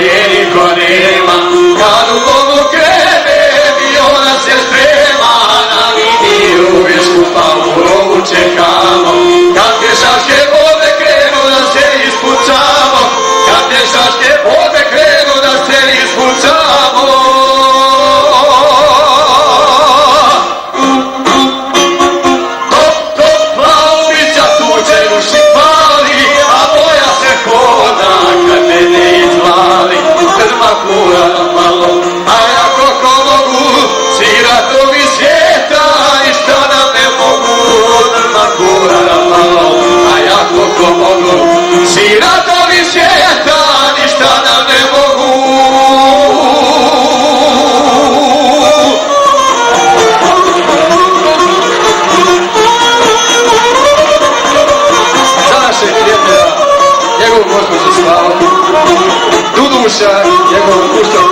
je niko nema, kad u Bogu krenem i ona se sprema, na liniju vješku pa u rogu čekamo, kad pješačke vode krenu da se ispucamo, kad pješačke vode krenu da se ispucamo. Kura malo, a ja koliko mogu, siratovi svijeta, ništa nam ne mogu. Drma kura malo, a ja koliko mogu, siratovi svijeta, ništa nam ne mogu. Za našeg prijatelja, njegovu gospođu slavu, Duduša, njegovu kuću.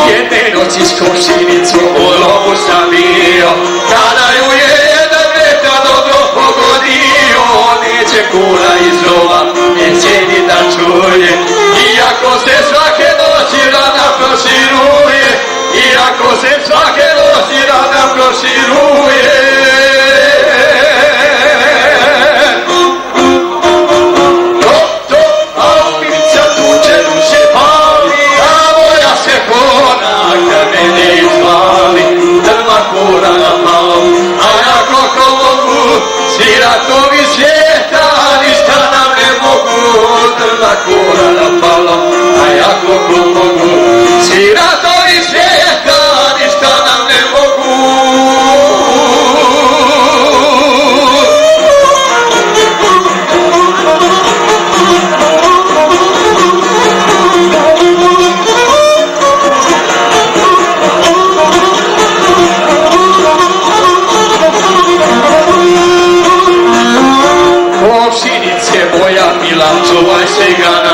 Jedne noći s komšinicu u lovu sam bio, kada ju je jedan vetar dobro pogodio. Neće kura iz lova, neće ni da čuje, iako se svake noći rana proširuje, iako se svake noći rana proširuje. Kura malo, a ja koliko mogu, siratovi svijeta, ništa nam ne mogu. Drma kura napalo, a ja koliko mogu, siratovi svijeta, ništa nam ne mogu. Moja mila, čuvaj se ga na